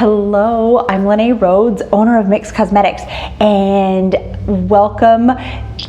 Hello, I'm Lene Rhodes, owner of Mix Cosmetics, and welcome.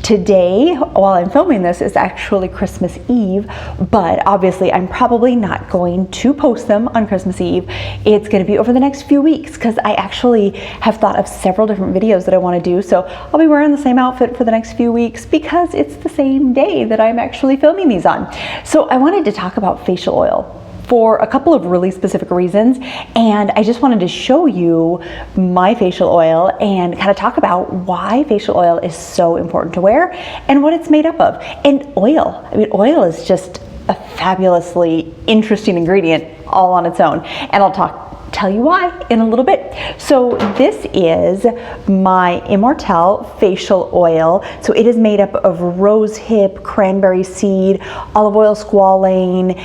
Today, while I'm filming this, is actually Christmas Eve, but obviously I'm probably not going to post them on Christmas Eve. It's going to be over the next few weeks because I actually have thought of several different videos that I want to do, so I'll be wearing the same outfit for the next few weeks because it's the same day that I'm actually filming these on. So I wanted to talk about facial oil for a couple of really specific reasons, and I just wanted to show you my facial oil and kind of talk about why facial oil is so important to wear and what it's made up of. And oil, I mean, oil is just a fabulously interesting ingredient all on its own, and I'll tell you why in a little bit. So this is my Immortelle facial oil. So it is made up of rose hip, cranberry seed, olive oil squalane,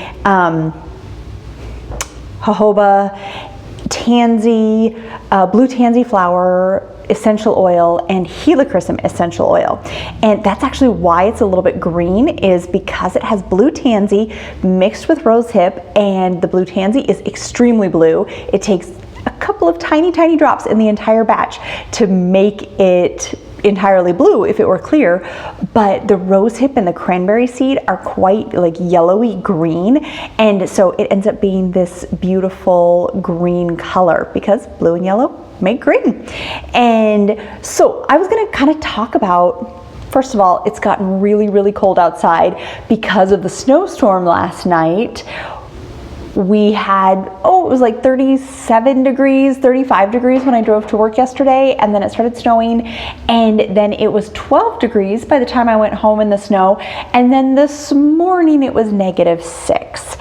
jojoba, tansy, blue tansy flower, essential oil, and helichrysum essential oil. And that's actually why it's a little bit green, is because it has blue tansy mixed with rose hip, and the blue tansy is extremely blue. It takes a couple of tiny drops in the entire batch to make it entirely blue if it were clear, but the rose hip and the cranberry seed are quite like yellowy green, and so it ends up being this beautiful green color because blue and yellow make green. And so I was going to kind of talk about, first of all, it's gotten really cold outside because of the snowstorm last night. We had, it was like 37 degrees, 35 degrees when I drove to work yesterday, and then it started snowing, and then it was 12 degrees by the time I went home in the snow, and then this morning it was -6.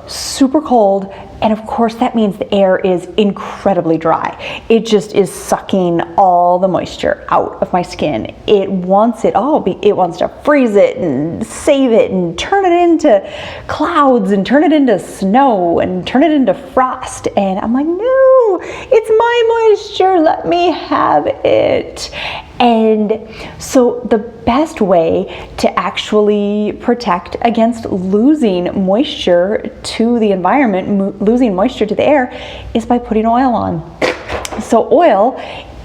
Super cold, and of course that means the air is incredibly dry. It just is sucking all the moisture out of my skin. It wants it all. It wants to freeze it and save it and turn it into clouds and turn it into snow and turn it into frost. And I'm like, no, it's my moisture. Let me have it. And so the best way to actually protect against losing moisture to the environment, losing moisture to the air, is by putting oil on. So oil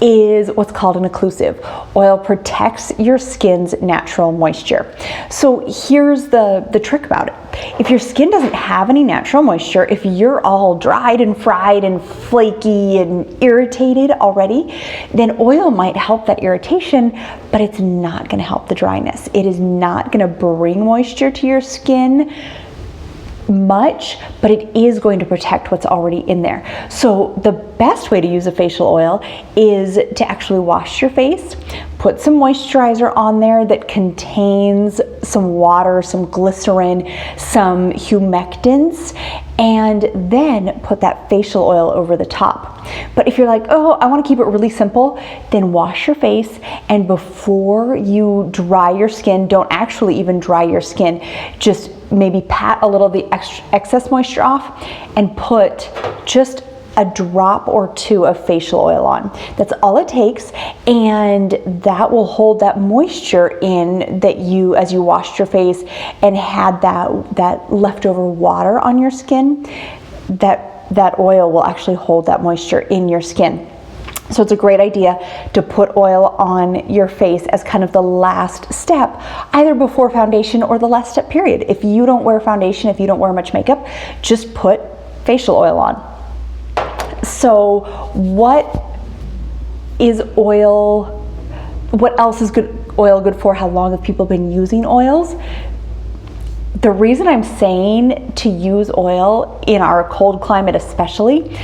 is what's called an occlusive. Oil protects your skin's natural moisture. So here's the trick about it. If your skin doesn't have any natural moisture, if you're all dried and fried and flaky and irritated already, then oil might help that irritation, but it's not gonna help the dryness. It is not gonna bring moisture to your skin much, but it is going to protect what's already in there. So the best way to use a facial oil is to actually wash your face, put some moisturizer on there that contains some water, some glycerin, some humectants, and then put that facial oil over the top. But if you're like, oh, I want to keep it really simple, then wash your face, and before you dry your skin, don't actually even dry your skin, just maybe pat a little of the excess moisture off and put just a drop or two of facial oil on. That's all it takes, and that will hold that moisture in that you, as you washed your face and had that leftover water on your skin, that oil will actually hold that moisture in your skin. So it's a great idea to put oil on your face as kind of the last step, either before foundation or the last step period. If you don't wear foundation, if you don't wear much makeup, just put facial oil on. So what is oil? What else is oil good for? How long have people been using oils? The reason I'm saying to use oil in our cold climate especially,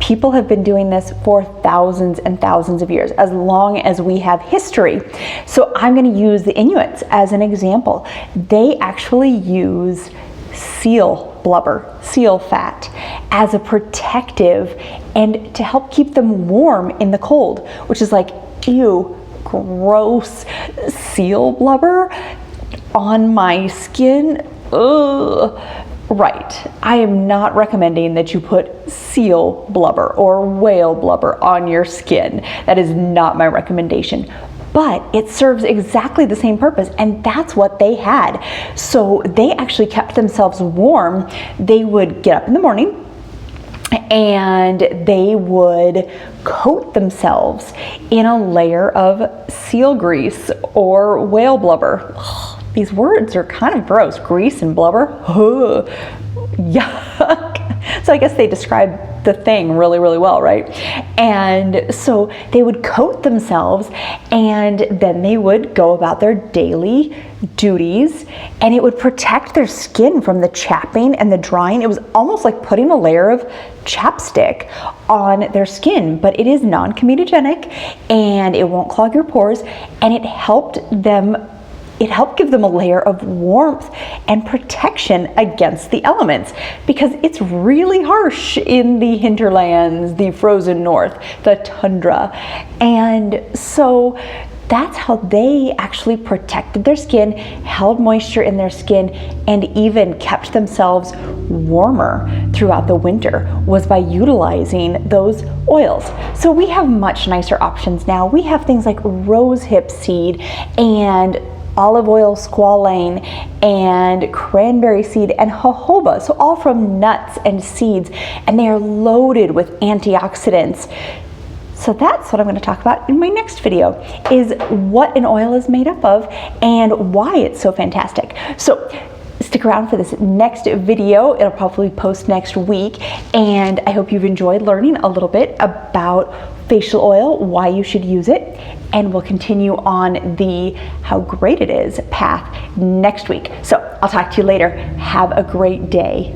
people have been doing this for thousands and thousands of years, as long as we have history. So I'm going to use the Inuits as an example. They actually use seal blubber, seal fat, as a protective and to help keep them warm in the cold, which is like, ew, gross, seal blubber on my skin. Ugh. Right, I am not recommending that you put seal blubber or whale blubber on your skin. That is not my recommendation. But it serves exactly the same purpose, and that's what they had. So they actually kept themselves warm. They would get up in the morning and they would coat themselves in a layer of seal grease or whale blubber. Ugh, these words are kind of gross. Grease and blubber. Ugh, yuck. So I guess they describe the thing really, really well, right? And so they would coat themselves, and then they would go about their daily duties, and it would protect their skin from the chapping and the drying. It was almost like putting a layer of chapstick on their skin, but it is non-comedogenic and it won't clog your pores, and it helped give them a layer of warmth and protection against the elements, because it's really harsh in the hinterlands, the frozen north, the tundra. And so that's how they actually protected their skin, held moisture in their skin, and even kept themselves warmer throughout the winter, was by utilizing those oils. So we have much nicer options now. We have things like rosehip seed and olive oil squalane and cranberry seed and jojoba, so all from nuts and seeds, and they are loaded with antioxidants. So that's what I'm going to talk about in my next video, is what an oil is made up of and why it's so fantastic. So stick around for this next video. It'll probably post next week, and I hope you've enjoyed learning a little bit about facial oil, why you should use it, and we'll continue on the how great it is path next week. So I'll talk to you later. Have a great day.